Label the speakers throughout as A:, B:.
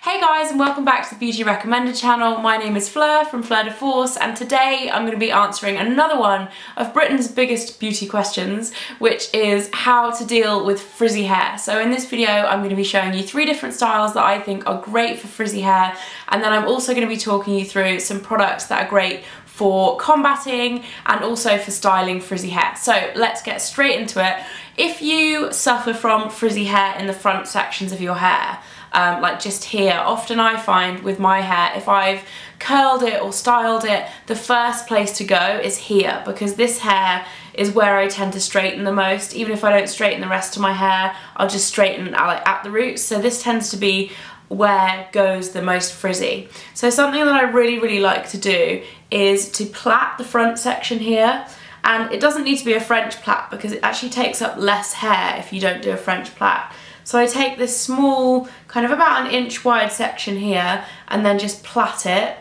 A: Hey guys, and welcome back to the Beauty Recommended channel. My name is Fleur from Fleur de Force, and today I'm going to be answering another one of Britain's biggest beauty questions, which is how to deal with frizzy hair. So in this video I'm going to be showing you 3 different styles that I think are great for frizzy hair, and then I'm also going to be talking you through some products that are great for combating and also for styling frizzy hair. So let's get straight into it. If you suffer from frizzy hair in the front sections of your hair, like just here, often I find with my hair, if I've curled it or styled it, the first place to go is here, because this hair is where I tend to straighten the most. Even if I don't straighten the rest of my hair, I'll just straighten at the roots. So this tends to be where goes the most frizzy. So something that I really like to do is to plait the front section here. And it doesn't need to be a French plait because it actually takes up less hair if you don't do a French plait. So I take this small, kind of about an inch wide section here and then just plait it.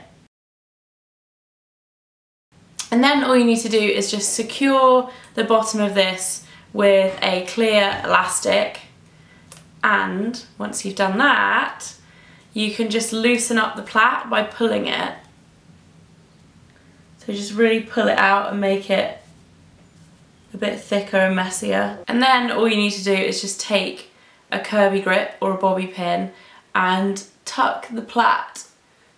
A: And then all you need to do is just secure the bottom of this with a clear elastic. And once you've done that, you can just loosen up the plait by pulling it. So just really pull it out and make it a bit thicker and messier. And then all you need to do is just take a Kirby grip or a bobby pin and tuck the plait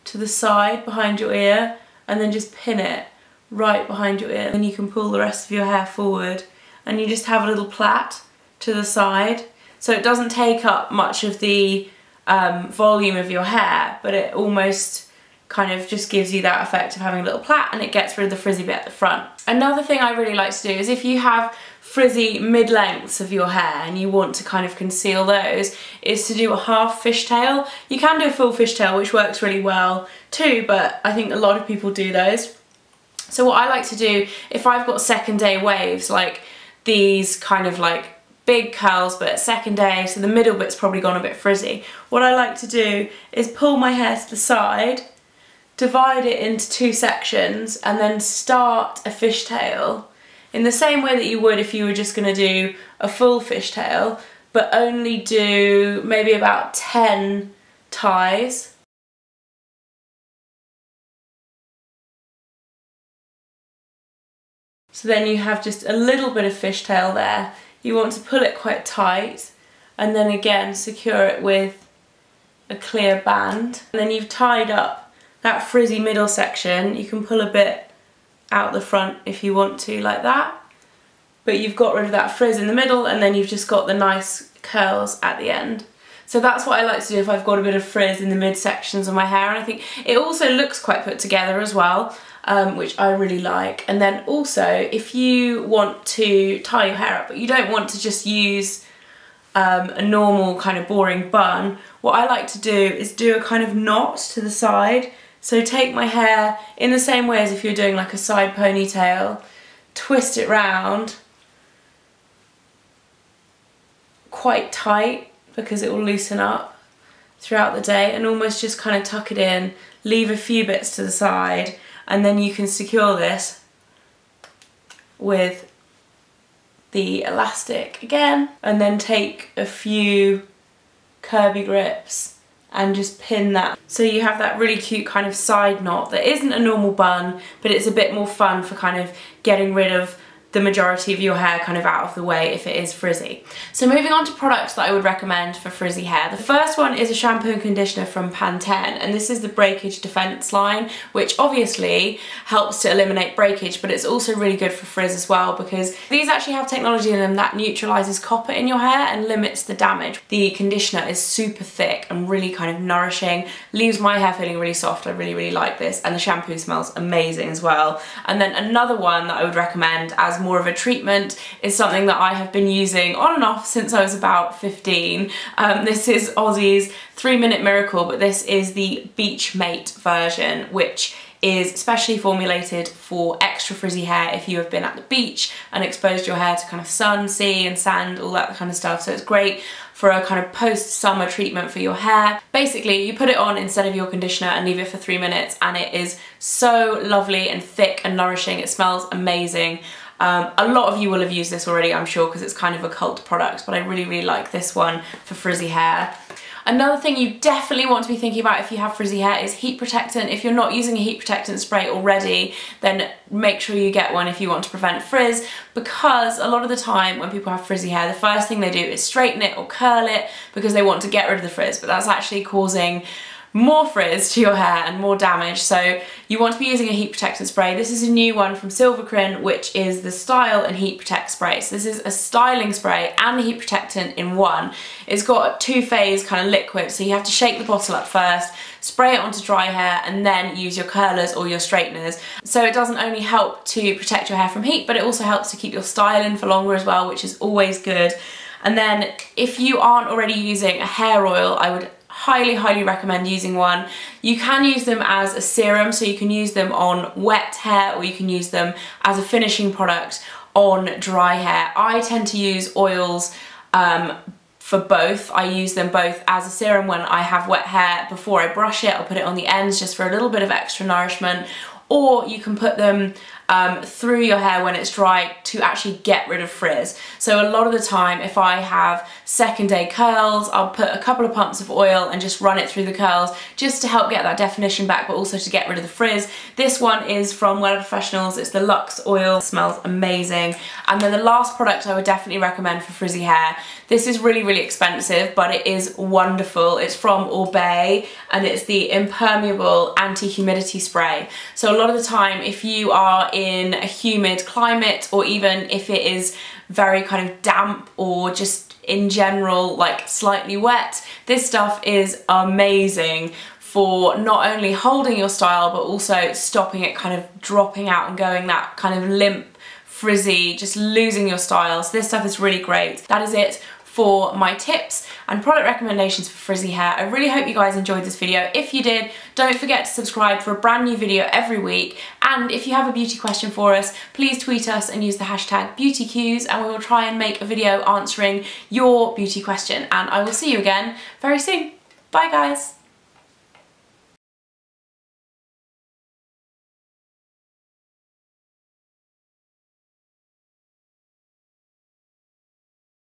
A: to the side behind your ear and then just pin it right behind your ear. Then you can pull the rest of your hair forward and you just have a little plait to the side. So it doesn't take up much of the volume of your hair, but it almost kind of just gives you that effect of having a little plait, and it gets rid of the frizzy bit at the front. Another thing I really like to do is if you have frizzy mid-lengths of your hair and you want to kind of conceal those, is to do a half fishtail. You can do a full fishtail, which works really well too, but I think a lot of people do those. So what I like to do, if I've got second day waves, like these kind of like big curls but second day, so the middle bit's probably gone a bit frizzy, what I like to do is pull my hair to the side, divide it into 2 sections, and then start a fishtail in the same way that you would if you were just going to do a full fishtail, but only do maybe about 10 ties. So then you have just a little bit of fishtail there. You want to pull it quite tight and then again secure it with a clear band. And then you've tied up that frizzy middle section. You can pull a bit out the front if you want to, like that. But you've got rid of that frizz in the middle and then you've just got the nice curls at the end. So that's what I like to do if I've got a bit of frizz in the mid sections of my hair, and I think it also looks quite put together as well, which I really like. And then also if you want to tie your hair up but you don't want to just use a normal kind of boring bun, what I like to do is do a kind of knot to the side. So take my hair in the same way as if you're doing like a side ponytail, twist it round quite tight because it will loosen up throughout the day, and almost just kind of tuck it in, leave a few bits to the side, and then you can secure this with the elastic again, and then take a few Kirby grips and just pin that. So you have that really cute kind of side knot that isn't a normal bun, but it's a bit more fun for kind of getting rid of the majority of your hair kind of out of the way if it is frizzy. So moving on to products that I would recommend for frizzy hair. The first one is a shampoo and conditioner from Pantene, and this is the Breakage Defense line, which obviously helps to eliminate breakage, but it's also really good for frizz as well, because these actually have technology in them that neutralizes copper in your hair and limits the damage. The conditioner is super thick and really kind of nourishing, leaves my hair feeling really soft. I really like this, and the shampoo smells amazing as well. And then another one that I would recommend as more of a treatment is something that I have been using on and off since I was about 15. This is Aussie's 3-Minute Miracle, but this is the Beach Mate version, which is specially formulated for extra frizzy hair if you have been at the beach and exposed your hair to kind of sun, sea and sand, all that kind of stuff. So it's great for a kind of post-summer treatment for your hair. Basically, you put it on instead of your conditioner and leave it for 3 minutes, and it is so lovely and thick and nourishing. It smells amazing. A lot of you will have used this already, I'm sure, because it's kind of a cult product, but I really like this one for frizzy hair. Another thing you definitely want to be thinking about if you have frizzy hair is heat protectant. If you're not using a heat protectant spray already, then make sure you get one if you want to prevent frizz, because a lot of the time when people have frizzy hair, the first thing they do is straighten it or curl it because they want to get rid of the frizz, but that's actually causing more frizz to your hair and more damage. So you want to be using a heat protectant spray. This is a new one from Silvacrin, which is the Style and Heat Protect spray. So this is a styling spray and a heat protectant in one. It's got a two-phase kind of liquid, so you have to shake the bottle up first, spray it onto dry hair, and then use your curlers or your straighteners. So it doesn't only help to protect your hair from heat, but it also helps to keep your style in for longer as well, which is always good. And then if you aren't already using a hair oil, I would highly recommend using one. You can use them as a serum, so you can use them on wet hair or you can use them as a finishing product on dry hair. I tend to use oils for both. I use them both as a serum when I have wet hair. Before I brush it, I'll put it on the ends just for a little bit of extra nourishment, or you can put them through your hair when it's dry to actually get rid of frizz. So a lot of the time, if I have second day curls, I'll put a couple of pumps of oil and just run it through the curls just to help get that definition back, but also to get rid of the frizz. This one is from Wella Professionals. It's the Luxe Oil. It smells amazing. And then the last product I would definitely recommend for frizzy hair. This is really expensive, but it is wonderful. It's from Orbea, and it's the Impermeable Anti-Humidity Spray. So a lot of the time, if you are in a humid climate, or even if it is very kind of damp or just in general like slightly wet, this stuff is amazing for not only holding your style but also stopping it kind of dropping out and going that kind of limp, frizzy, just losing your style. So this stuff is really great. That is it for my tips and product recommendations for frizzy hair. I really hope you guys enjoyed this video. If you did, don't forget to subscribe for a brand new video every week. And if you have a beauty question for us, please tweet us and use the hashtag BeautyQs, and we will try and make a video answering your beauty question. And I will see you again very soon. Bye guys.